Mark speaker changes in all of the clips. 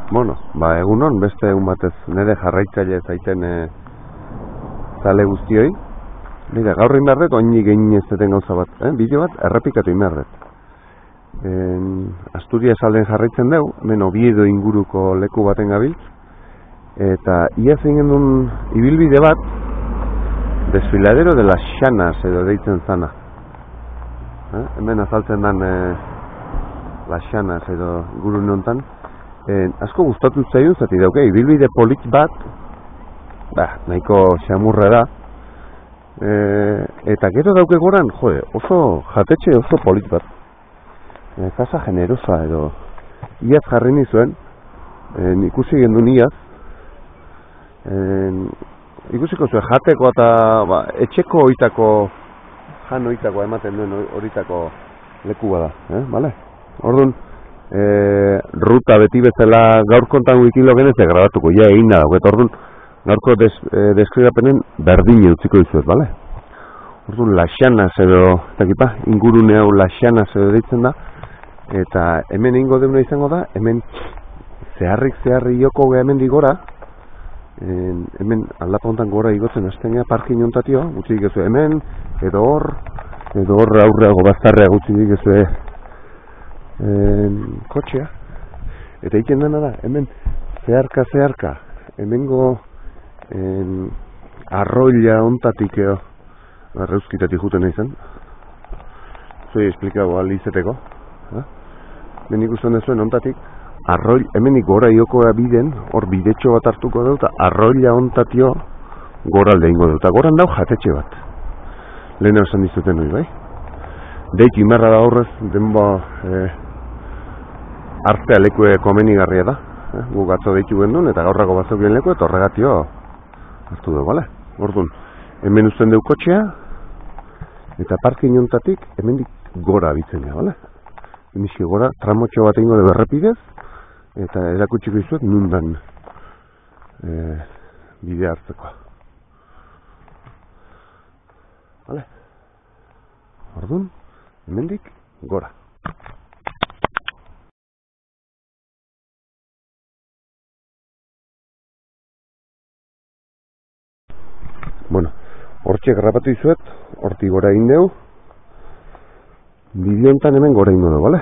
Speaker 1: Bueno, egunon, beste egun batez nire jarraitzaile zaiten zale guztioi. Mira, gaur inberdet, oinik egin ez deten gauza bat, bideo bat, errepikatu inberdet. Asturias alden jarraitzen dugu, hemen Oviedo inguruko leku baten gabiltz, eta ia zein gendun ibilbide bat, desfiladero de las Llanas edo deitzen zana. Hemen azaltzen dan las Llanas edo guru nontan. Asko gustatu zaion zati dauke, ibilbide polit bat, nahiko xamurra da, eta gero dauke goran, oso jatetxe oso polit bat. Casa generosa edo, iaz jarri nizuen, ikusi gendun iaz, ikusiko zuen jateko eta etxeko oitako, jan oitako ematen duen horitako leku bada, bale? Orduan, ruta beti bezala gaur kontan wikilogen ez grabatuko, ja egin da, orduan, gaurko deskribapenen berdin utziko dizuet, bale? Orduan, Las Llanas edo, ingurune hau Las Llanas edo deitzen da, eta hemen ingo deuna izango da, hemen zeharri joko hemen digora, hemen aldapa hontan gora igotzen hasten parkin ontatio, gutxi dikezu hemen, edo hor aurreago baztarrea gutxi dikezu kotxea, eta egiten dena da, hemen zeharka, hemengo arroila ontatik arreuzkitatik juten izan, zoi esplikau alizeteko, hemen ikusten dezuen ontatik, hemenik gora iokoa biden, hor bidetxo bat hartuko dut, eta arroila ontatio goralde ingo dut, eta goran dau jatetxe bat, lehena esan dizuten hori, bai? Deik imarra da horrez, denba artea lekue komenigarria da, guk atzo deitu gendun, eta gaurrako bazokien leku, eta horregatio hartu dugu, bale? Orduan, hemen uzten dugu kotxea, eta parkin jontatik hemendik gora bitzen gara, bale? Hemendik gora, tramotxo bat ingo dugu errepidez, eta erakutsiko izuet nundan bide hartzekoa. Bale? Orduan, hemendik gora. Bueno, hortxe grabatu izuet, hortik gora egin dugu, bide honetan hemen gora ingo dugu, bale?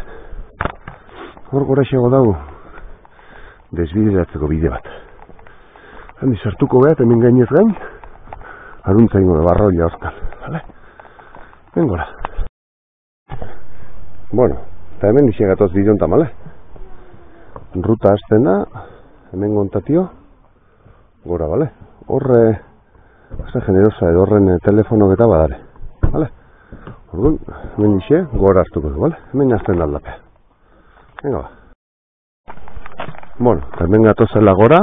Speaker 1: Hor gora xego dugu, desbideratzeko bide bat. Handi sartuko behat, hemen gainez gain, aruntza ingo dugu, arroila hortan, bale? Hemen gora. Bueno, eta hemen dixegatoz bide honetan, bale? Ruta hasten da, hemen gontatio, gora, bale? Horre, Casa generosa edo horren telefonok eta badare, bale? Orduan, hemen dixe, gora hartuko du, bale? Hemen azten aldapea. Venga ba. Bueno, hemen gatozela gora,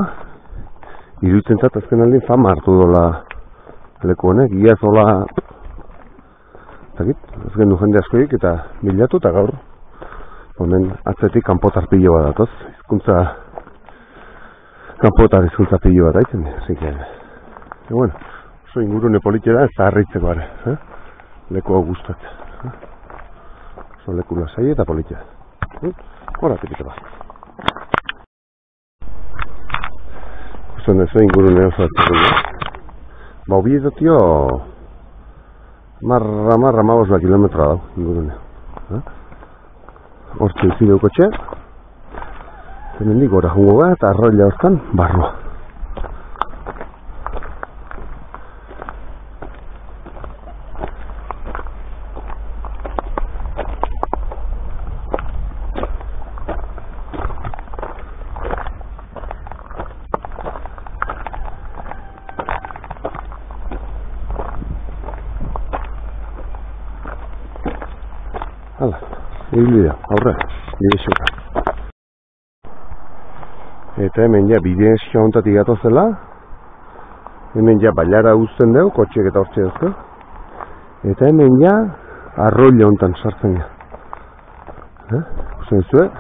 Speaker 1: iruditzen zat azken aldin fama hartu dola leku honek, iaz dola, azken du jende askoik eta bilatu eta gaur, hemen atzetik kanpotar pilo bat datoz, kanpotar hizkuntza pilo bat aitzen, ziken. Bueno, oso ingurune politia da, ez da harritzeko are, leku hau gustatzen. Oso leku lasai eta politia. Hora, tipite bat. Gusten ez ingurune oso hartzeko. Oviedo tio, marra kilometroa dau, ingurune. Hortxe izi dugu kotxe, hemendik gora jungo gara eta arroila hortan barroa. Hala, egin aurre, bide xuka. Eta hemen ja bide eska ontatik gatozela, hemen ja bailara uzten dugu, kotxeak eta hortxe duzko. Eta hemen ja arroila ontan sartzen ja. Usten zuen,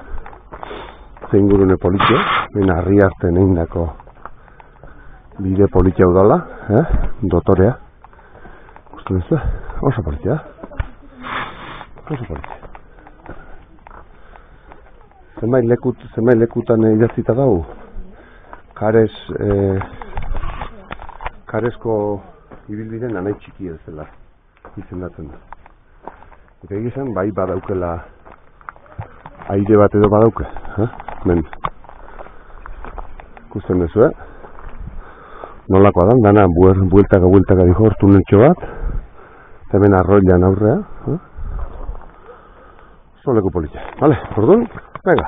Speaker 1: zein gurune politia, hemen harri hartzen egin dako bide politia udala, dotorea. Usten zuen, oso politia. Oso politia. zenbait lekutan idatzita dau, Karesko ibilbideen anai txiki ez dela izendatzen da. Eta egizan, bai badaukela aire bat edo badauke, men ikusten duzu, nolakoa da, dana bueltaka dijo hor tuneltxo bat, hemen arroilan aurrea, leku politia. Vale, orduan, venga,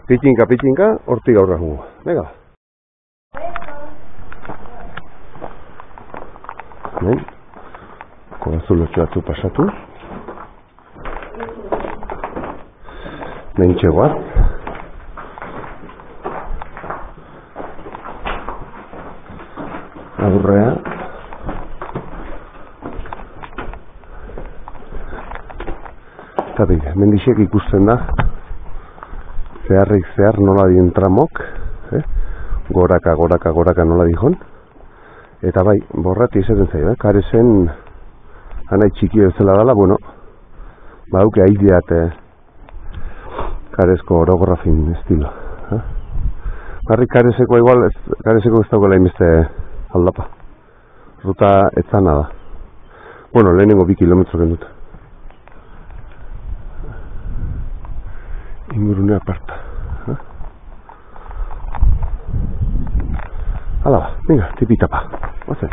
Speaker 1: pitxinka, hortik aurra jungo, venga. Korazulotxo batzu pasatu. Mentxe guaz. Aurrea. Eta bide, mendixek ikusten da. Zeharrik zehar nola dien tramok. Goraka nola dijon. Eta bai, borrati izaten zaio, Karesen anai txiki bezala dela, bueno, badauke aideat Karesko orografin estilo. Barri Kareseko igual, Kareseko ez daukela inbeste aldapa. Ruta etzana da. Bueno, lehenengo 2 kilometro gendut. Ingurune aparta. Hala ba, venga, tipitapa. Ozen.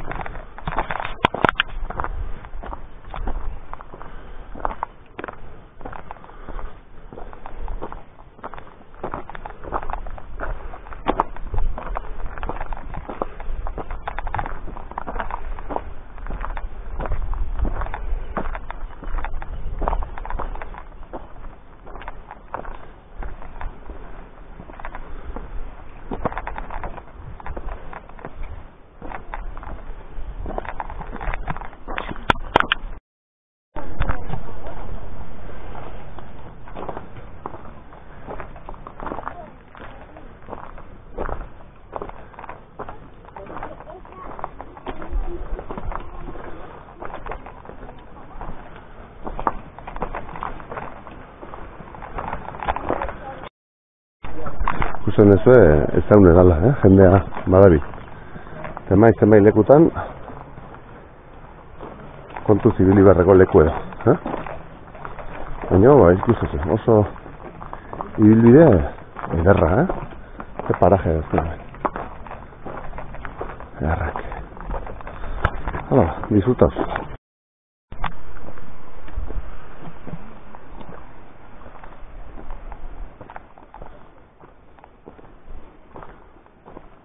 Speaker 1: Ikusten duzu, ez daun edala, jendea badabi. Zenbait lekutan, kontu zibili barreko leku edo. Baina, ikusten zu, oso ibilbide ederra, ze paraje ez da. Ederrak. Hala, disfrutauz.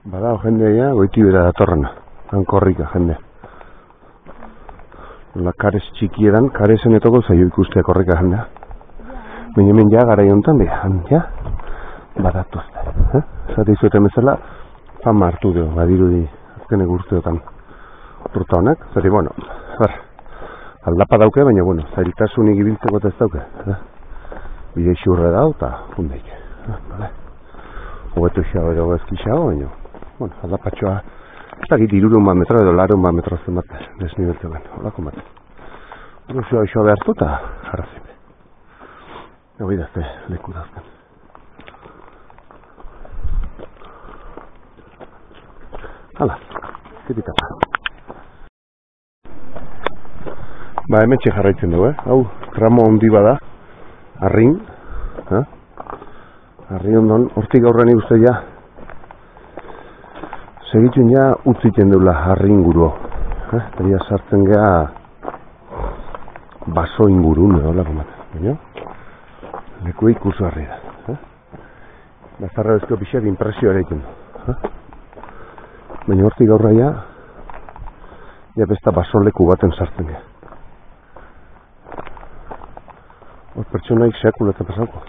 Speaker 1: Bada, jendea goitibera datorrena, hankorrika jende. La Kares txikiedan, Karesen etoko zaio ikustea korrika jendea. Baina hemen ja gara jontan ja, badatuzte. Zate izueten bezala, fama hartu dugu, badirudi azkenek urteotan ruta honek. Zari, bueno, aldapa dauke, baina, bueno, zailtasunik ibiltzeko ez dauke. Bide xurre dau, eta fundeik. Hobetu xago edo ezkixago, baina. Bueno, aldapatxoa, ez dakit 300 metro edo 400 metro zenbat desnibeltu ben, holako bat. Xoa behartu eta jarrazipe. Ego idazte leku dazken. Hala, tipitapa. Ba, hemen jarraitzen dugu, Hau, tramo handi bada, arrin, arrin ondon, hortik aurrean ikuste ja, segituen ja utziten deula harri inguru. Eta sartzen geha baso inguru, nolako bat. Baina, leku ikusu harri da. Bazarra bezko pixak impresioa egiten du. Baina hortik gaurra ja besta baso leku baten sartzen geha. Hor pertsonaik sekuleta pasauko.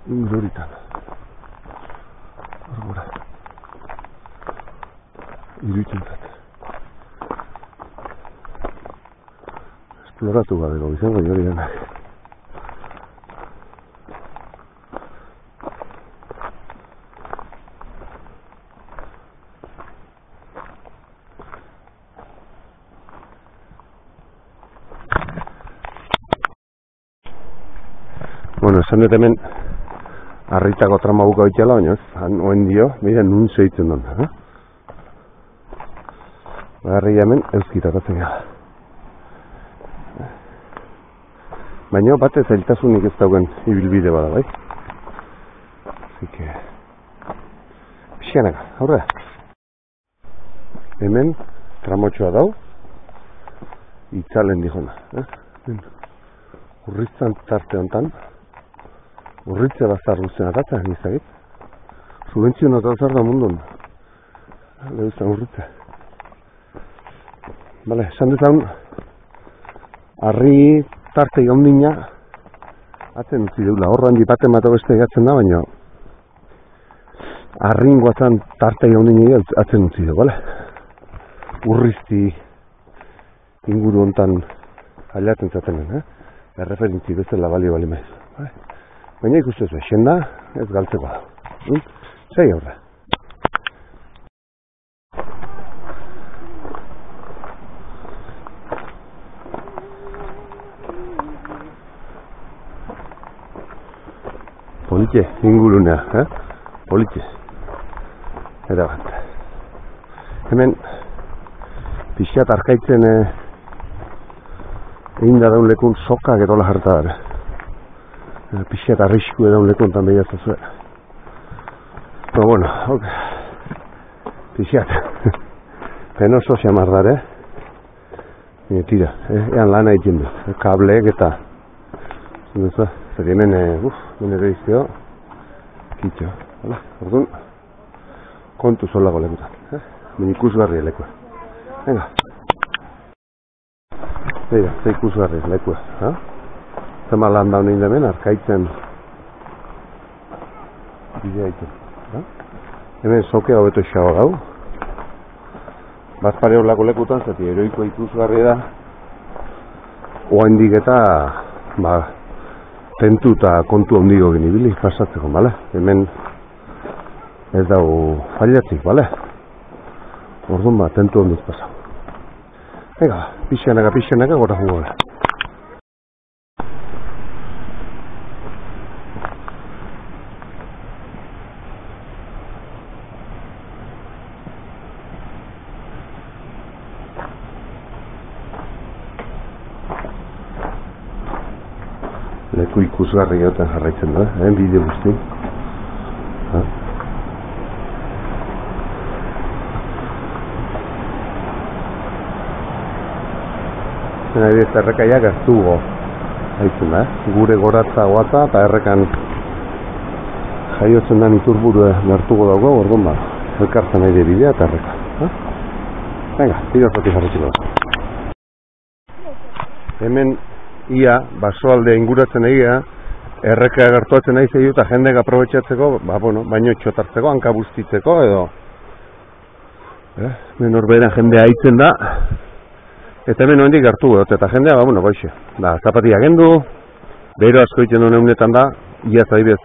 Speaker 1: Ingururitan. Hor gora. Iruitzen zat. Esploratu gabeko bizango jori denak. Bueno, esan dut hemen Arritako trama buka bitxela, baina ez, oen dio, mira, nun zeitzen duen. Garri hemen, euskitatatzen gara. Baina batez zailtasunik ez dauken ibilbide bada, bai? Así pixianaka, aurrera. Hemen, tramotxoa dau, itzalen dihona. Urritzan tarte honetan, urritzea bazar luzen atatzen, nizagit. Subentzioen atatzar da mundun. Lehuzan urritzea. Bale, esan dezan, arri tarte gaundina, atzen utzi deula. Horran dipaten bat beste egatzen da, baina arringoatzen tarte gaundina atzen utzi du, bale? Urrizti inguru hontan ailaten zatenen, erreferentzi bezala balio bali maiz. Baina ikustez bexen da, ez galtzeko da. Sei aurre. Politxe, ingurunea, politxe. Eta bat. Hemen, pixat arkaitzen egin da daun lekun sokak edola jarta dara. Pixat arrisku edaun lekun tan behiazta zuen. Pero bueno, ok. Pixat. Penoso xamar dara, tira, ean lana egin du. Kableek eta zer hemen, hemen ere izteo kitxo, orduan kontu zolago lekutan, hemen ikusgarri lekua. Venga. Beira, ze ikusgarri lekua, zema lan daun egin demen, arkaitzen bidea ditu. Hemen soke hobeto xago gau. Bazpare horlako lekutan, zati heroiko ikusgarri da, oaindik eta, tentu eta kontu ondigo genibili pasatzeko, bale? Hemen ez dago fallatzik, bale? Orduan tentu ondiz pasau. Ega, pixanaka, gora jungo gara. Leku ikusgarri gauten jarraitzen da, bide guzti. Zena bidez errekaiak aztugo haitzen da, gure goratza goatza eta errekan jaiotzen da iturburu gertugo dago, orduan elkartzen nahi bidea eta erreka. Venga, bideo zati jarraitzeko da. Hemen ia, basoalde inguratzen egia, erreka gertuatzen nahi zeiu eta jendek aprobetxatzeko, baino txotartzeko, hanka bustitzeko edo norbera jendea haitzen da eta hemen hondik gertu dut eta jendea, goixe zapatia gendu, bero asko egiten duen egunetan da, ia zaibez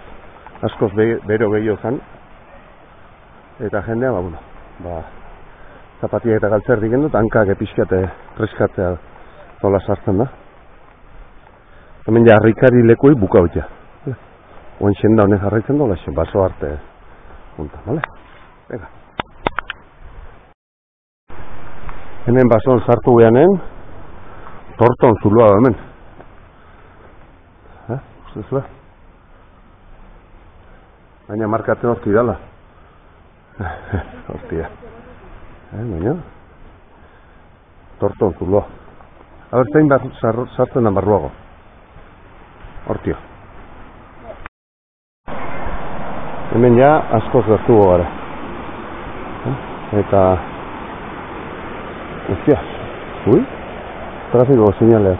Speaker 1: askoz bero gehiago zan eta jendea, zapatia eta galtzerdi gendu eta hankak epizkiate preskatzea nola sartzen da. Hemen ja harrikari lekuei buka bitza. Oen xenda honen jarraitzen dola, baso arte junta, bale? Venga. Hemen basoan sartu gehanen, torton zuloa da hemen. Uste zua? Baina markatzen horti dala. Hortia. Baina? Torton zuloa. Aber, zein bat sartzen da barruago. Hortio. Hemen ja askoz gertugo gara. Eta... Hostia. Tráfico señales.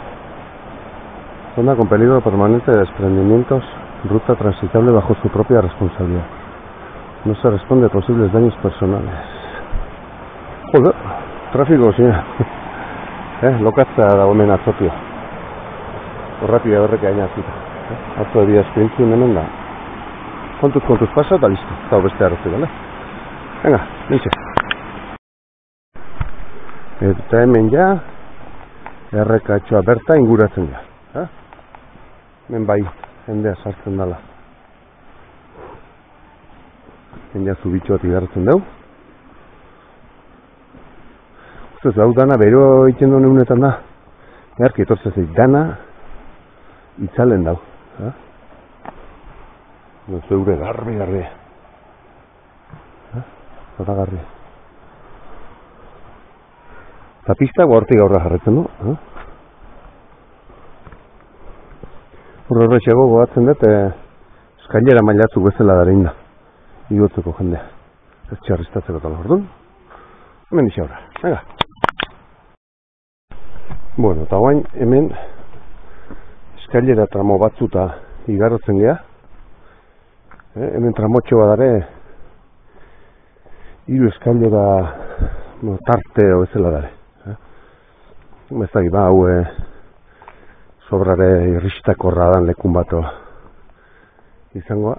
Speaker 1: Zona con peligro permanente de desprendimientos. Ruta transitable bajo su propia responsabilidad. No se responde a posibles daños personales. Joder. Tráfico señales. Lokatza dago hemen atzopio. Rápida horreka gaina azita. Atzo edia esprintzun hemen da. Kontuz pasa eta listo. Eta beste arrozi, bale? Venga, nintxe. Eta hemen ja, errekatxoa berta inguratzen ja. Hemen bai, jendea sartzen dala. Enia zubitxo bat igartzen dau. Ustez, hau dana bero egiten duen egunetan da. Earki etortzen zei, dana itzalen dau. Zeure garbi. Zota garbi. Eta pista hortik aurra jarretzen du. Horretxego gogatzen dut, eskailera mailatzuk bezala darein da. Igotzeko jendea. Ez txarriztatzeko tala orduan. Hemen dixe aurra. Venga. Bueno, eta guain hemen eskailera tramo batzuta igarrotzen geha. Hemen tramotxo badare hiru eskailera tarte o bezala dare. Bezagi ba, hau sobrare irristakorra dan lekun bato izangoa.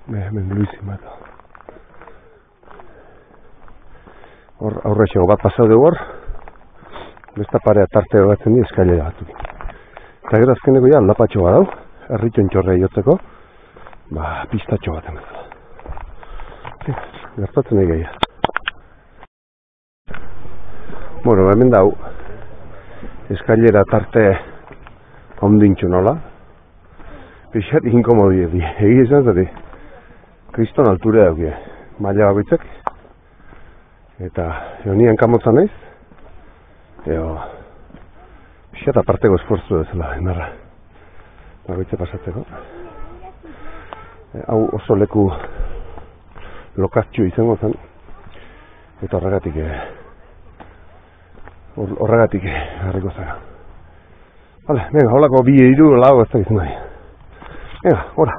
Speaker 1: Hemen luizin bat. Hor aurrexego bat pasau dugu hor. Besta parea tarte hogatzen di eskailera batu. Eta gero azkeneko ja aldapatxo bat dau. Erritxon txorrea jotzeko. Ba, pistatxo bat emez. Gertatzen egeia. Bueno, hemen dau. Eskailera tarte ondintxo nola. Pixat inkomodi edi. Egi izan zati. Kriston alture daukie. Maila babitzek. Eta eonian kamotzan naiz. Eo. Pixat aparteko esfortzu dezela. Enarra. Babitze pasatzeko. Hau oso leku lokatxo izango zen. Eta horregatik harriko zara. Vale, venga, holako bi hiru lau ez da izan nahi. Venga, hora.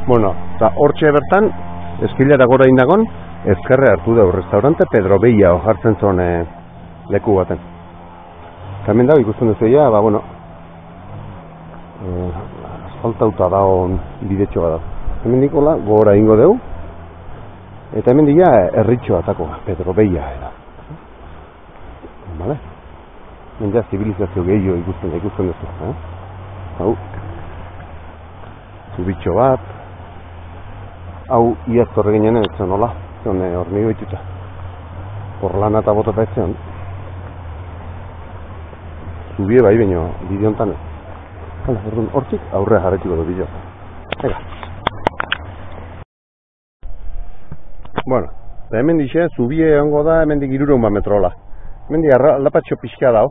Speaker 1: Bueno, eta hortxe bertan, eskilara gora indagon, ezkerre hartu da restaurante Pedro Beia jartzen zuen leku baten. Eta hemen dago ikusten duzu ya, ba, bueno, asfaltauta dagoen bidetxo bat da. Hemen dikola gora ingo deu, eta hemen dira erritxo atako, Pedro Beia era. Vale? Hemen ja zibilizazio gehiago ikusten duzu. Hau, zubitxo bat, hau iaz torre ginen etzen nola, zion hormigo ituta. Porlana eta botata etzean. Zubie bai baino, bide honetan. Hortzik aurrea jarretiko du bideo. Ega. Bueno, eta hemen dixe, zubie egongo da, hemen dik 300 metrola. Hemen dik aldapatxo pixka dao,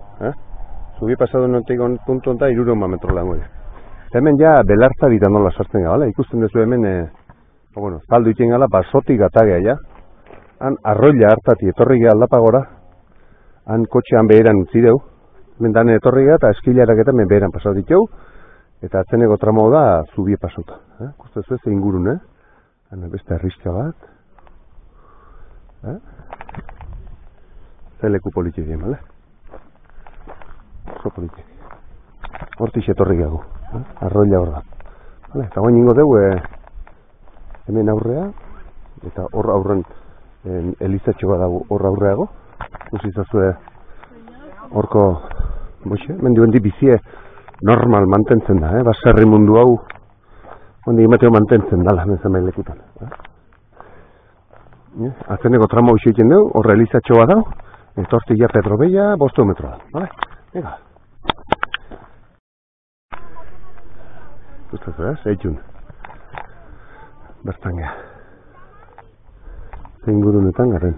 Speaker 1: zubie pasadu nontik puntu honetan 300 metrola egongo da. Hemen ja belartza ditan nola sartzen gara, ikusten duzu hemen, bueno, zaldu iten gala, basotik atagea ja. Han arroila hartati etorri gara aldapagora, han kotxean beheran utzi deu, hemen dane etorri gara eta eskilarak eta hemen beheran pasau ditu, eta atzeneko tramo da zubie pasauta. Ikusten duzu ez ingurun, han beste arriska bat. Zeleku politik dien, bale? Oso politik. Hortix etorri gagu, arroila hor da. Eta guain ingo dugu hemen aurrea, eta hor aurren elizatxo bat dago hor aurreago. Uzizazue horko, hemen di bizie normal mantentzen da, baserri mundu hau, hemen emateo mantentzen dala, hemen zenbait lekutan. Atzeneko tramo hau egiten dugu, horre elizatxo bat dago, eta hortik ja Pedro Beia, 500 metro da. Vale? Venga. Gustazu, zeitxun. Bertan geha. Zein gurunetan garen,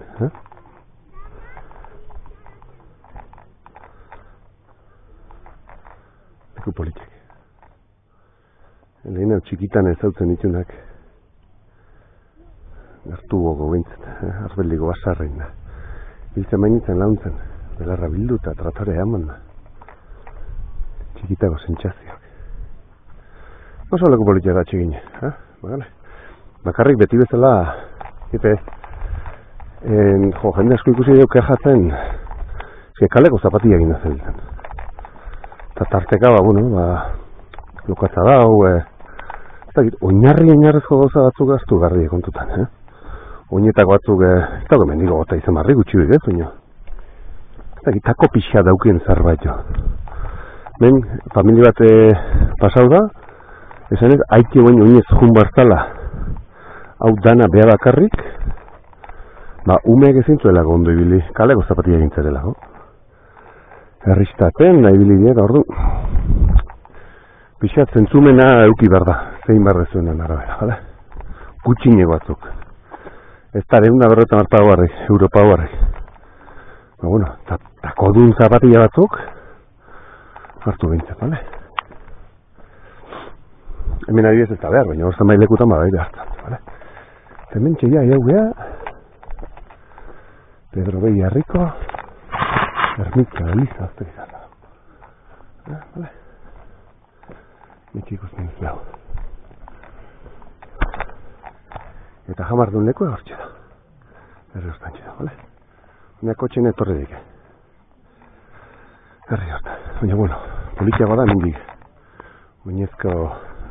Speaker 1: Leku politik. Lehen hau txikitan ezautzen ditunak. Gertu gogo bintzen, arbeldigo basarrein da. Biltzen bainitzen launtzen, belarra bildu eta tratore eman da. Txikitago sentsazioak. Oso leku politia da txegin, bakarrik beti bezala, jende asko ikusi dugu kejatzen, kaleko zapatia egin da zebiltzen. Eta tarteka, lukatza dau, oinarrezko gauza batzuk gaztu garri kontutan, Oinetako batzuk, ez dago mendigo gota izan barri gutxi bide, baina. Tako pixa daukien zerbait jo. Ben, familia bat pasau da, Esan ez, haike baino oinez jun barzala, hau dana beha bakarrik, umeek ezintzuela gondo ibili, kaleko zapatia egintzarela, Herristaten, nahi ibili dira, ordu, pixat zentzumena euki behar da, zein behar dezuenen arabera, jale? Gutxine batzuk. Ez da, egun da berreta marpa guarrik, Europa guarrik. Bueno, takodun zapatia batzuk, hartu bintzen, bale? Hemen adibidez ez da behar, baina horzan bailekutan bada hartan, bale? Hemen txeia, jau beha, Pedro Beia Rico, Ermita, Eliza, azte izan da. Bale? Nik ikusten dut lau. Eta jamardun leku hortxe da. Herri hortan txeda, bale? Baina kotxen etorre dike. Herri hortan. Baina, bueno, politiagoa da mindik. Oinezko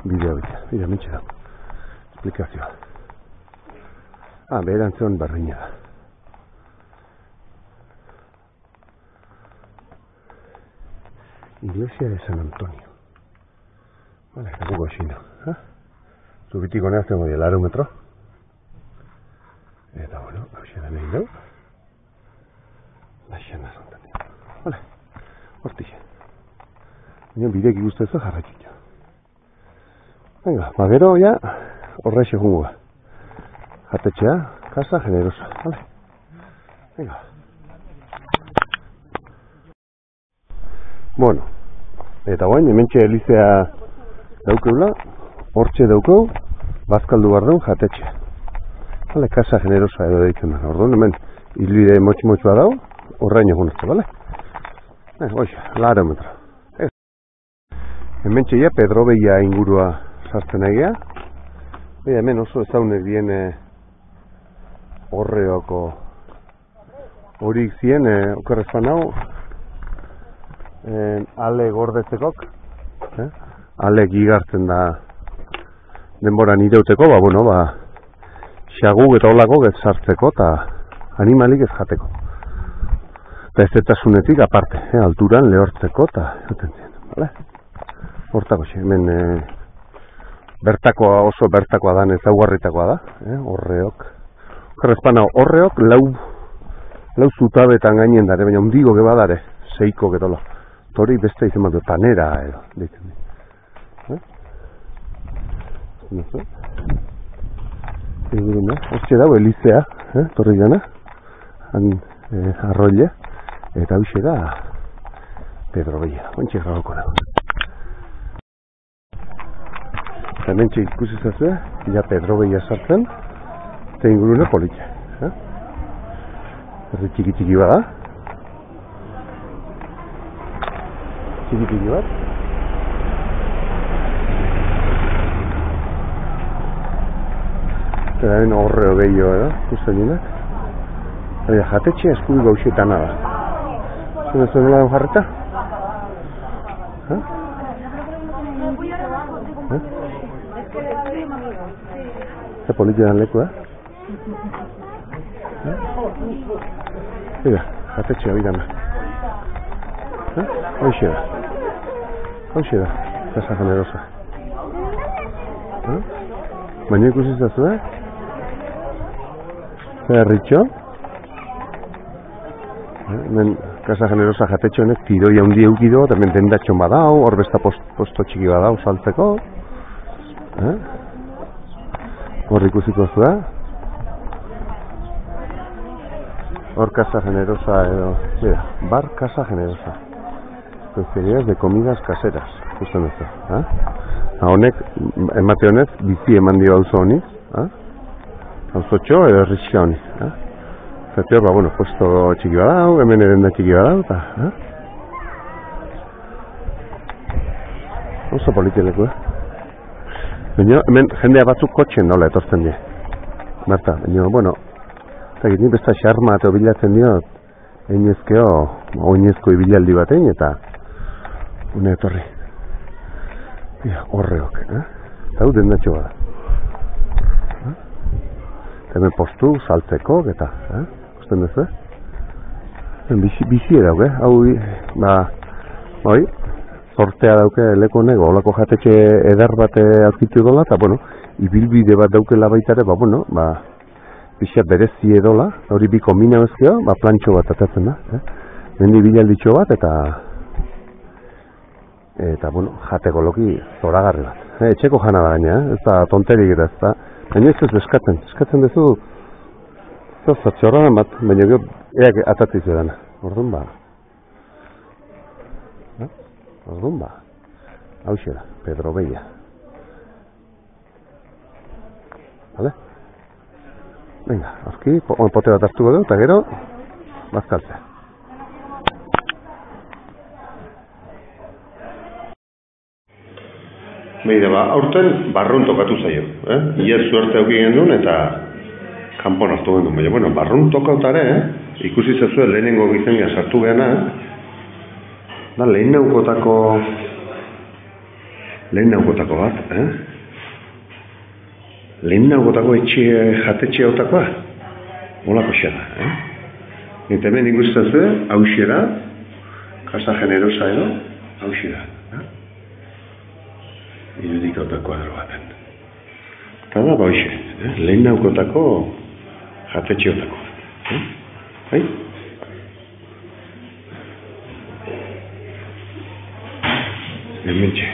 Speaker 1: bideo bidea. Bidea mentxe da. Esplikazioa. Beherantzion berdina da. Iglesia de San Antonio. Vale, eta gugo xino. Zubitik honea zengo dira, laro metro. Eta, bueno, hausia da nahi dau. Laixana San Antonio. Vale, hortixe. Baina bidek ikustezu jarratxitxo. Venga, gero ya horreixe jungoa. Jatetxea, Casa Generosa. Vale. Venga. Bueno, eta guain, hementxe Elizea daukeula, hortxe daukeu, bazkaldu bardeun jatetxe. Vale, Casa Generosa edo deitzen da. Orduan, hemen, hilbide motxi-motxua dau, horrein egun ezte, bale? Oixa, laro metro. Hementxe ja, Pedro Beia ingurua sartzen egea. Hemen oso ezaunek diene horreoko horik zien, okerrezpan hau, ale gordetzekok, ale gigartzen da denboran ireuteko, xaguk eta olako ez sartzeko eta animalik ez jateko. Eta ez etasunetik aparte, alturan lehortzeko eta jaten zien, bale? Hortako xe, hemen bertakoa oso bertakoa da, ezaugarritakoa da, horreok. Okerrezpan hau, horreok lau zutabetan gainen dare, baina ondigo geba dare, seiko getolo. Tori beste izan bat du, tanera edo, deitzen di. Eguruna, hortxe dago, Elizea, torri gana, arroile, eta hauxe da Pedro Beia, ontsi gauko da. Eta hementxe ikusi zazue, ja Pedro Beia sartzen, eta ingurune politxe. Herri txiki bada. Txiki bat. Eta hemen horreo gehiago edo, ikusten dinak. Eta jatetxe eskubi gauxetana da. Zuen zuen nola den jarreta? Eta politia dan leku, Mira, jatetxea bidana. Hoxe da, Casa Generosa. Baina ikusi zazue? Herritxo. Hemen Casa Generosa jatetxo honek tiroi handi eukido, eta hemen dendatxon badau, hor besta posto txiki badau saltzeko. Hor ikusiko zua. Hor Casa Generosa edo, mira, bar Casa Generosa. Especialidades de comidas caseras, justo en esto. Honek, emate honez, bizi eman dio auzo honi. Auzo txo edo erritxa honi. Zatior, puesto txiki badau, hemen edenda txiki badau, eta... Oso politileku, Baina, hemen jendea batzuk kotxen nola etortzen die. Marta, baina, eta nik besta xarma eta bilatzen diot, oinezko ibilaldi batein, eta une etorri. Horreok, eta hau dendatxo bada. Hemen postu, saltzeko, eta, usten duzu, Bizi edauk, hau, sortea dauke leku honek, olako jatetxe eder bat aurkitu dola, eta, bueno, ibilbide bat daukela baita ere, pixat berezi edola, hori bi kombina bezkeo, plantxo bat atatzen da, mendi bilalditxo bat, eta, bueno, jateko loki zoragarri bat. Etxeko jana da gaina, ez da tonterik eta, ez da, baina ez eskatzen duzu, zatxorranan bat, baina gero, eak atatzizu edana, orduan hau da, Pedro Beia. Vale? Venga, aurki, pote bat hartuko dugu, eta gero, bazkaltzea. Beide, aurten barrun tokatu zaio. Ia suerte auki gendun eta kanpon hartu gendun. Baina, bueno, barrun tokautare, ikusi zezue lehenengo gizenia sartu behana, da lehen naukotako bat, lehen naukotako jatetxe hautakoa, holako xera, Eta hemen ikusi zezue, hauxera, Casa Generosa edo, hauxera, irudik hautako adro baten. Eta da, hoxe, lehen naukotako jatetxe hautako. Bai? Hementxe.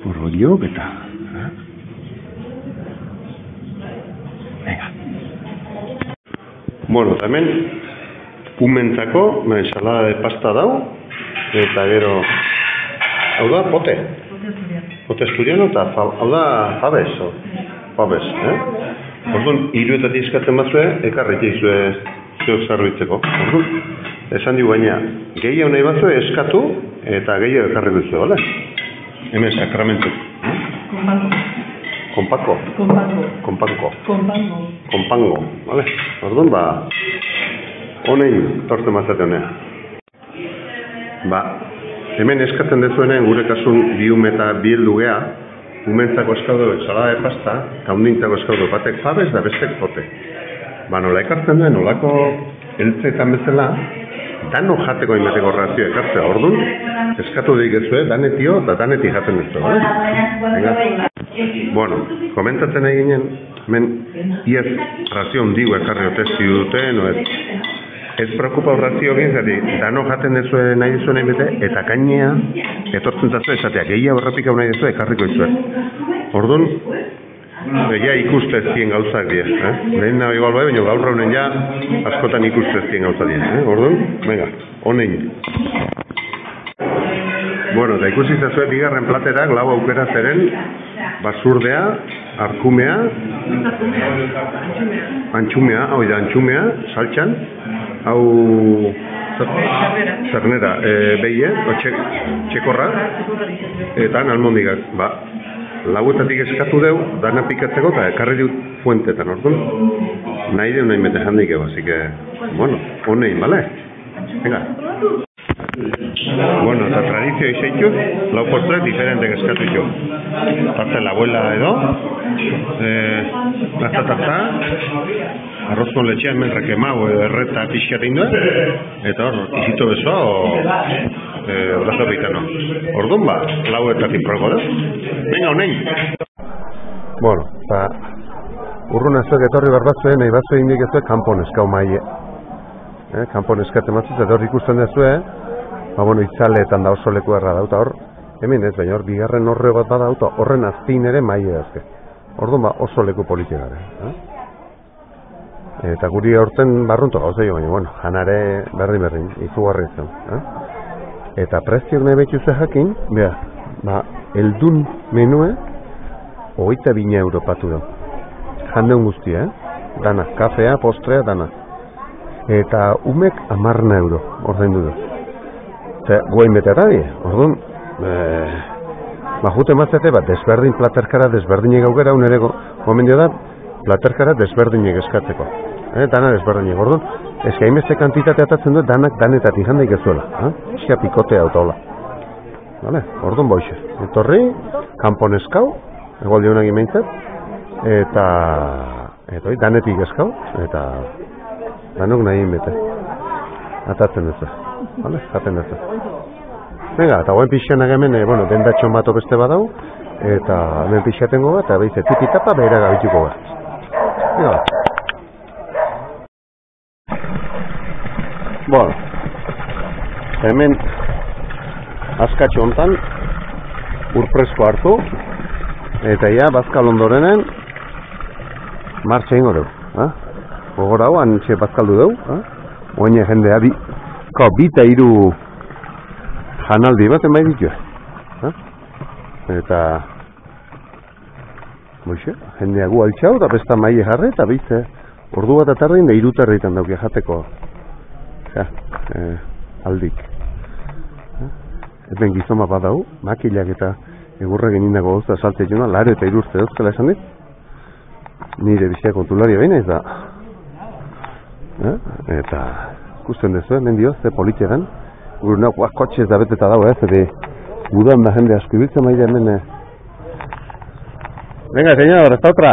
Speaker 1: Porrodiok eta. Venga. Bueno, hemen umentzako, ensalada de pasta dau, eta gero, hau da, pote. Pote asturiano eta hau da fabes, Orduan, hiruetatik eskatzen batzue, ekarrik izue zeok zerbitzeko. Orduan, esan digu baina, gehiago nahi batzue eskatu eta gehiago ekarrik izue, bale? Hemen sakramentu. Kompango, bale? Orduan, honein torte mazate honea. Hemen eskatzen dezuenen gure kasun biume eta bieldu geha, umentzako eskaudu ensalada de pasta, eta undintzako eskaudu batek fabes da bestek pote. Nola ekartzen duen, nolako eltzeetan bezala, dano jateko inbeteko razio ekartzea. Orduan, eskatu dikizue, danetio eta danetik jaten duzu, Bueno, komentatzen eginen, hemen iaz razio hundigu ekarri otezti duten, ez preocupa razio egin, zati, dano jaten duzue nahi duzuen bete, eta gainea, etortzen zazu esatea, gehiago errepikau nahi duzue, ekarriko duzue. Orduan, ja ikustez zien gauzak die. Lehen nahi igual bai, baina gaur raunen ja askotan ikustez zien gauzak die. Orduan, venga, honein. Bueno, eta ikusi zazue bigarren platerak lau aukera zeren, basurdea, arkumea, antxumea, saltxan, hau zernera, behie, txekorra, eta almondigak. Lauetatik eskatu deu, dana pikatzeko eta ekarri dut fuentetan, orduan. Nahi deu nahi mete handik ego, así que, bueno, honein, bale? Venga. Bueno, eta tradizio izaitut, lau postres diferentek eskatu ditu. Parte la abuela edo, tarta, arroz con leche hemen rekemau edo erreta pixkat induen, eta hor, izito besoa o brazo pikano. Orduan lauetatik progo da. Venga, honein! Bueno, urrun ezuek etorri barbatzue, nahi batzue indik ezuek kanpon eskau maie. Kanpon eskate matzuz, edo hor ikusten dezue, itzaleetan da oso leku erra dauta hor, hemen ez, baina hor, bigarren horre bat bada auto, horren azpin ere maie dazke. Orduan oso leku politik gara. Eta guri horten barrunto gauza jo, baina, janare berdin, izugarri zen. Eta prezioak nahi behitu ze jakin, eldun menue, 22 euro patu da. Jandeun guztia, dana, kafea, postrea, dana. Eta umek 10 euro, ordaindu du. Guain bete da die, orduan, jute matzete desberdin platerkara, desberdinek aukera, unereko gomendio da, platerkara desberdinek eskatzeko. Dana desberdinek, orduan, eski hainbeste kantitate atatzen du, danak danetatik jandaik ez duela. Eskia pikotea autola. Orduan boixe. Etorri, kanpon eskau, egoldi honak imeintzat, eta danetik eskau, eta danok nahi inbete. Atatzen duzu. Vale, jaten dut. Venga, eta guen pixanak hemen, bueno, dendatxon bat beste badau, eta hemen pixatengo bat, eta behize tipi-tapa behera gabituko bat. Venga. Bueno, hemen askatxo hontan urpresko hartu, eta ja, bazkal ondorenen martxa ingo dugu. Gogor hau, antxe bazkaldu dugu. Oine jendea bita hiru janaldi baten bai ditu. Eta boixe, jendea gu altxau, eta besta maile jarri, eta bitze ordu bat atarrein da irutarreitan dauke jateko aldik. Hemen gizoma badau, makilak eta egurra genindako gauza salte jona, laro eta irurte dauzkala esan dit. Nire bizia kontularia baina ez da. Eta ikusten dezu, hemen dio, ze politia den. Gure nauk, kotxe ez da beteta dago, zede gudan da jende asko ibiltzen maile hemen. Venga, señor, esta otra.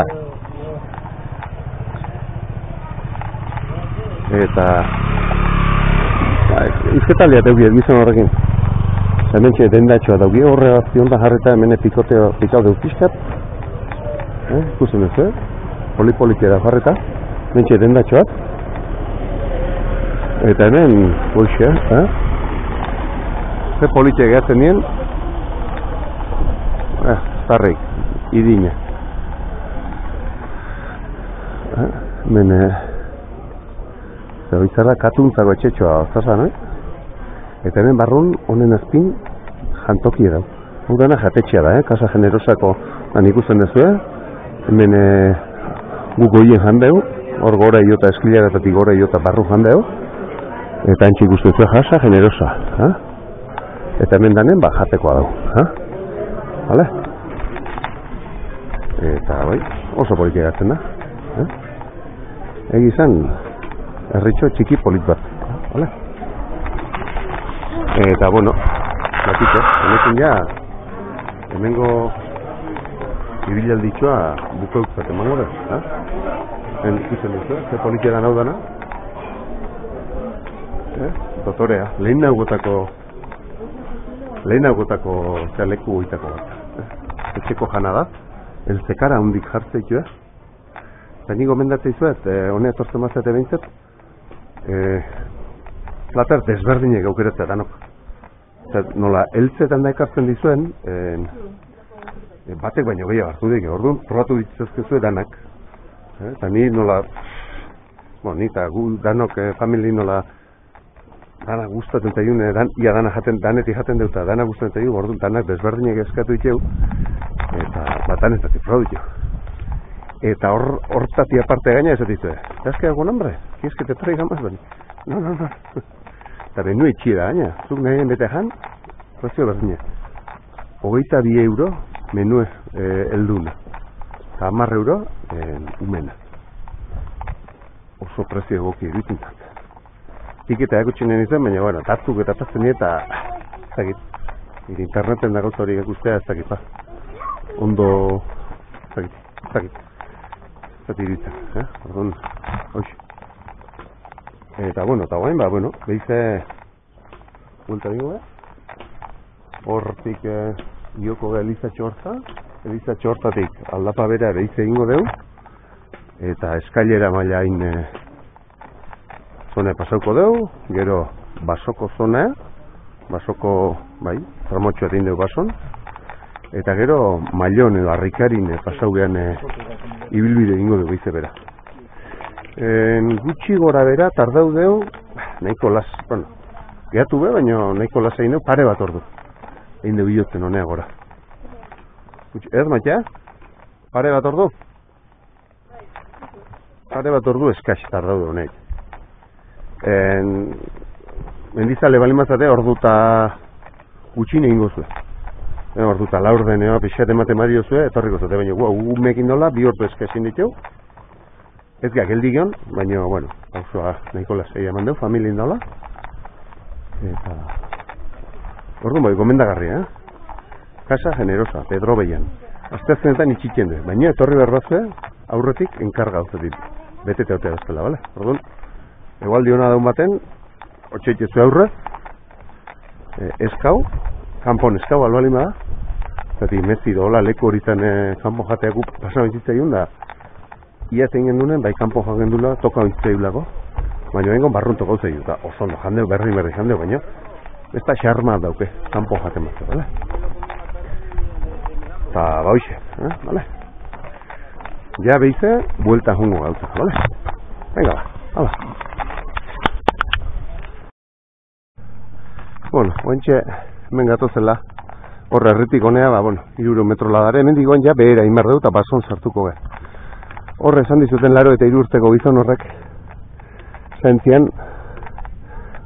Speaker 1: Eta izketaldia teuki gizon horrekin. Hemen txe dendatxoa dauki, horre azionda jarreta hemen pikau deukizkat. Ikusten dezu, polipolitia da jarreta. Hemen txe dendatxoak. Eta hemen, boixe, ze politia gehatzen nien, zarrik, idina. Hemen, zegoitzara katuntzako etxetxoa zazan, Eta hemen barrun, honen azpin, jantoki edau. Hau dena jatetxea da, Kasa Generosako, ikusten dezu, hemen gu goien jandeu, hor gora iota eskliaratatik gora iota barru jandeu, eta antxe ikusten zuen Kasa Generosa. Eta hemen danen, jatekoa dau. Vale? Eta bai, oso polik egatzen da. Egizan, herritxo txiki polit bat. Vale? Eta bueno, batiko, hemekin ja, hemengo ibilalditxoa bukaukzat emango da. Ikusten duzu, ze politia da naudana. Dotorea, lehen naugotako leku oitako bat. Etxeko jana da, elzekara hundik jartzeitu. Eta niko mendatzei zuet, hone etortzen mazate behintzat, plater desberdinek aukeratzea danok. Nola, eltzetan da ekartzen dizuen, batek baino gehiago hartu dik, orduan, probatu ditzazkezue danak. Eta ni nola, ni eta gu danok, famili nola, dana gustatzen zaigun, ia dana jaten, danetik jaten deuta, dana gustatzen zaigun, orduan, danak desberdinek eskatu ditu, eta danetatik probatu ditu. Eta hortati aparte gaina ez ditu, ¿sabes que algún hambre? ¿Quieres que te traiga más? No. Eta benu itxira gaina, zuk nahien bete jan, prezio berdina. 22 euro menu elduna. Eta 10 euro umena. Oso prezio egoki erutintzat. Tiketa ekutxen izan, baina, bueno, tatzuk eta tatzen eta zagit. Interneten da gauza hori ekustea ez dakit, ondo zagit. Zati iritzen, orduan, hoxe. Eta, eta guain, behize buelta dingo, hortik ioko Eliza Txortatik aldapa bera behize ingo deu, eta eskailera maila hain zone pasauko deu, gero basoko zona, basoko, tramotxoa egin deu bason, eta gero mailon edo harrikarin pasau gehan ibilbide egingo dugu ize bera. Gutxi gora bera, tardau deu, nahiko las, gehatu be, baina nahiko las egin deu, pare bat ordu. Egin deu biotzen honea gora. Ez, Matia? Pare bat ordu? Pare bat ordu eskaz tardau deu honek. Mendizale balimazate ordu eta gutxin egingo zuen. Ordu eta laur deneo, pixat ematen mario zuen, etorriko zate, baina gumekin dola, bi ordu eskazin ditu. Ez ga, geldi gion, baina, hauzoa nahiko lasei eman deu, familien dola. Eta... orduan gomendagarri, Kasa Generosa, Pedro Beian. Azteazkenetan itxitzen du, baina etorri behar batzue, aurretik enkarga hau zetit. Betete hautea bezala, bale? Orduan, egualdi hona daun baten, otxeitezu aurre, eskau, kanpon eskau albalima da, zati mezi dola leku horitan kanpon jateak pasan bizitzaiun da, ia zein gendunen, bai kanpon jaten dula, toka bizitzaiulako, baina bengon barrunto gauza eta oso ondo, jandeu berri jandeu, baina ez da xarma dauke, kanpon jaten bat, bale? Eta bauxe, bale? Ja behize, buelta jungo gauza, bale? Venga ba, hala. Bueno, ointxe, hemen gatozela, horre erritik honea, ba, bueno, 3 metro ladare, hemen digoen ja behera inbar dut, eta bason sartuko ge. Horre esan dizuten laro eta 3 urteko gizon horrek, zentzian,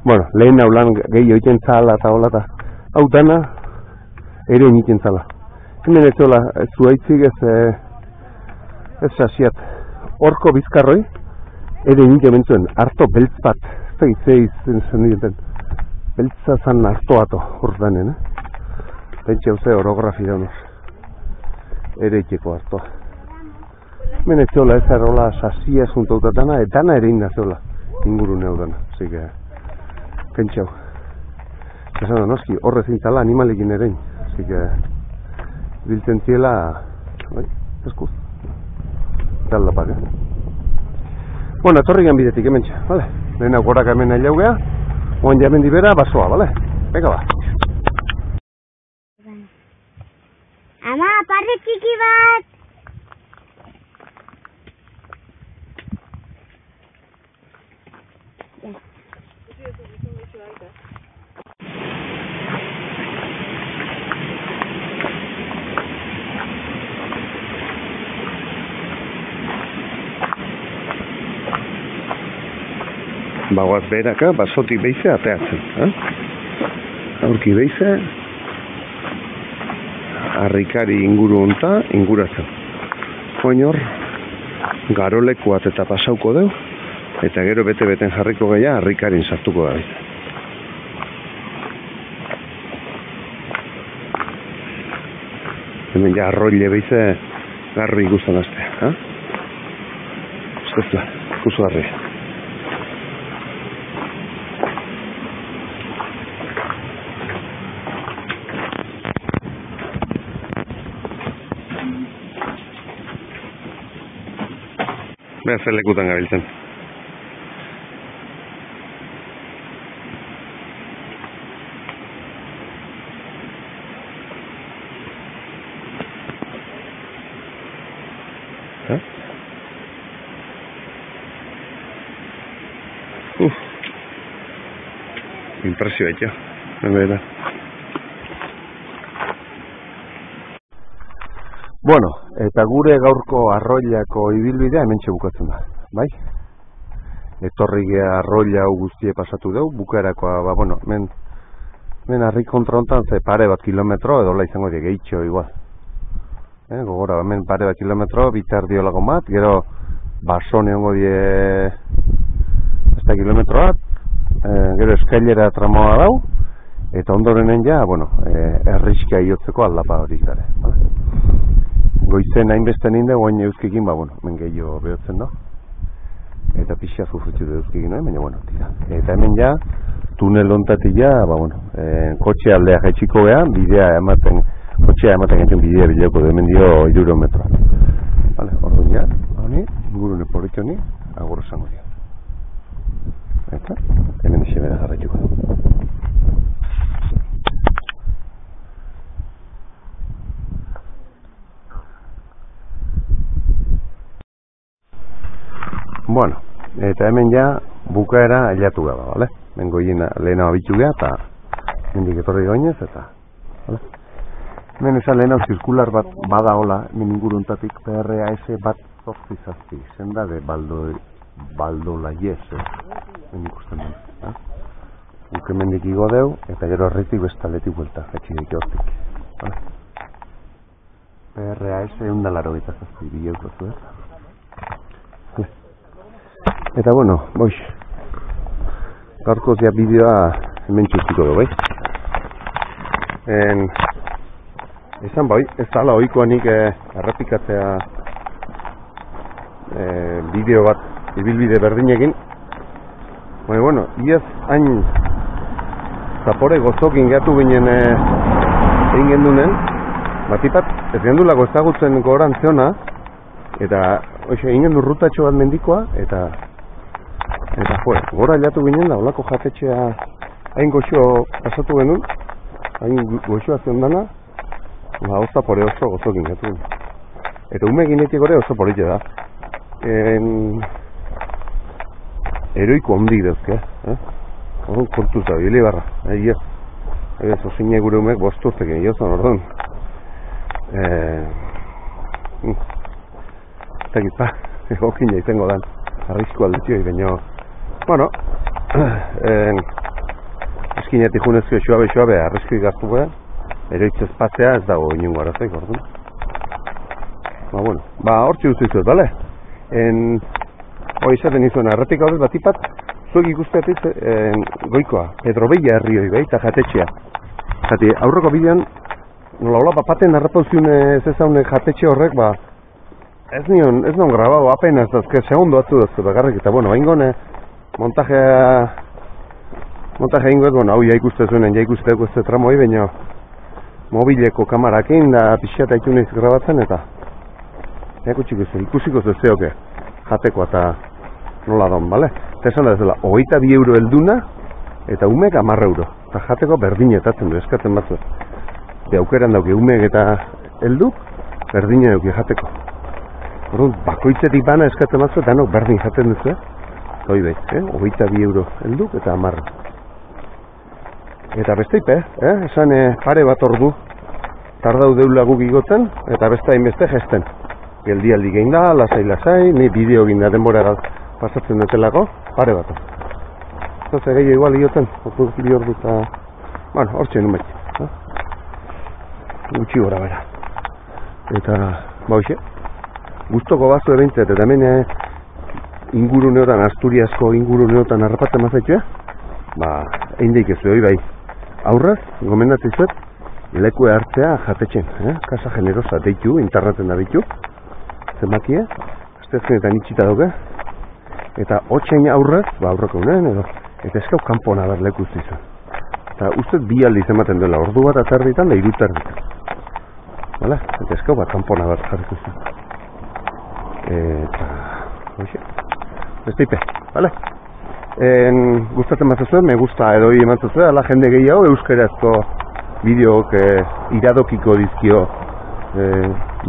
Speaker 1: bueno, lehen haulan gehi oiten zala eta hola eta, hau dana, ere iniken zala. Hemen ez hola, zuaitzik ez sasiat, horko bizkarroi, ere iniken bentzuen, harto beltz bat, zeiz zen dienten, beltza zan hartoato hor danen, pentsa hauze orografi da honor, ere itxeko hartoa. Hemen ez hola ez errola sasia esuntauta dana, dana ere inda zeola, ingurune hau dana, zik, pentsa hau. Esan da noski, horre zintzala animalekin erein, zik, biltzen ziela, bai, eskuz, taldapak, Bueno, etorrigan bidetik hemen txa, bale? Lehenak gorak hemen ailau geha, oan jamen dibera, basoa, bale? Venga ba.
Speaker 2: Ama, parre txiki bat!
Speaker 1: Bagoaz beheraka, basotik behize ateatzen. Aurki behize, harrikari inguru honta inguratzen. Oinor, garolekoat eta pasauko deu, eta gero bete-beten jarriko gehiago harrikarin sartuko da. Hemen ja arroile behize garbi ikusten azte. Ustezla, ikusu garri. Beha zer lekutan gabiltzen. Impresio etxo. Bueno, eta gure gaurko arroilako ibilbidea hementxe bukatzen da, bai? Etorri gea arroila guztie pasatu dugu, bukaerakoa, ba, bueno, men harri kontra hontan ze pare bat kilometro, edo la izango die gehitxo igual. Gogora, hemen pare bat kilometro, bitardiolago bat, gero basone hongo die hasta kilometro bat, gero eskailera tramoa dau, eta ondorenen ja, bueno, erriska iotzeko aldapa hori gare, bale? Goizen hainbeste ninde, guain euskikin, ba, bueno, men gehiago behotzen da. Eta pixa sufritzu da euskikin, baina, bueno, tira. Eta hemen ja, tunel ontatik ja, ba, bueno, kotxe aldea jaitsiko geha, bidea ematen, kotxea ematen gaitzen bidea bileko da, hemen dio 3 metro. Vale, orduan ja, honi, ingurune poliki honi, agurro esango dio. Eta, hemen isi bera jarraituko da. Bueno, eta hemen ja bukaera ailatu gaba, bale? Bengo lehena abitu geha, eta hendik etorri goinez, eta, bale? Hemen esan lehena zirkular bat bada hola, hemen inguruntatik PRAS bat zortzizazpi, zenda de baldola yes, hemen ikusten duen, Guk hemendik igo deu, eta gero herritik bestaletik buelta, etxidik hortik, bale? PRAS 187 bileuko zuen. Eta bueno, boix, gaurkoz ja bideoa hemen txustiko du, bai? Esan bai, ez dala ohikoa nik errepikatzea bideo bat, ibilbide berdinekin. Baina, bueno, iaz hain zapore gozokin gehatu ginen egin gendunen, batipat ez gendulako ezagutzen goran zeona, eta egin gendu rutatxo bat mendikoa, eta gora jatu ginen da, olako jatetxea hain goxo pasatu genuen, hain goxoa ziondana, zapore oso gozokin gehatu ginen. Eta ume ginetik gore oso politxe da. Eroiko ondik dezke, orduan kontuz da, hile barra, osine gure umek bosturtek egin jozan, orduan. Eta gizpa, egokina izango dan, arrizko aldetio, baina, bueno, eskinetik junezko xoabe, arrizko igaztu bera, eroitz espazea ez dago inungo arazoik, orduan. Hortxe guztizuet, bale? Hoi esaten izuen, erratik hau batipat, zuek ikusteatiz goikoa, Pedro Beia herrioi behi, eta jatetxea. Zati, aurreko bidean, nola hola, paten harrapauziun ez ezaunek jatetxe horrek, ez non grabau, apenas dazke, segundo atzu dazke, bakarrik, eta baingone, montajea ingoet, hau ja ikustezuenen, ja ikusteko ez tramoi, baina mobileko kamarakin, da pixata iku nahiz grabatzen, eta ikusiko zezeoke jateko eta nola don, bale? Eta esan da ez dela, 22 euro helduna eta umek 10 euro. Eta jateko berdinetatzen du, eskatzen batzu. Aukeran dauke umek eta helduk, berdine dauke jateko. Orduan, bakoitzetik bana eskatzen batzu eta nok berdin jaten duzu, hoi behi, 22 euro helduk eta 10 euro. Eta besteipe, esan pare bat ordu tardau deula guk igoten, eta beste hainbeste gesten. Geldialdi gehin da, lasai, ni bideo egin da denbora pasatzen dutelako, pare bat. Eta gehiago igual ioten, bi ordu eta... hortxe nun beti. Gutxi gora bera. Eta, hoxe, guztoko bazu ebeintzet, eta hemen inguruneotan, Asturiasko inguruneotan harrapatzen mazaitxea, egin daik ez hori bai. Aurraz, gomendatzizuet, lekue hartzea jatetxen, Casa Generosa deitu, interneten da deitu, zenbakie, astezkenetan itxita duke, eta hotxein aurrez, aurreko unen, eta eskau kanpona ber leku zizun. Eta ustez bi aldiz ematen duela, ordu bat atarditan da 3 terditan. Eta eskau bat kanpona ber jarriko zizun. Eta, hoxe, besteipe, bale? Gustatzen mazazuen, me gusta edoi emantzazuen, ala jende gehiago euskarazko bideok iradokiko dizkio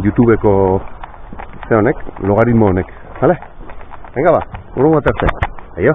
Speaker 1: YouTubeko honek, logaritmo honek, bale? Venga ba, urrungo arte. Aio.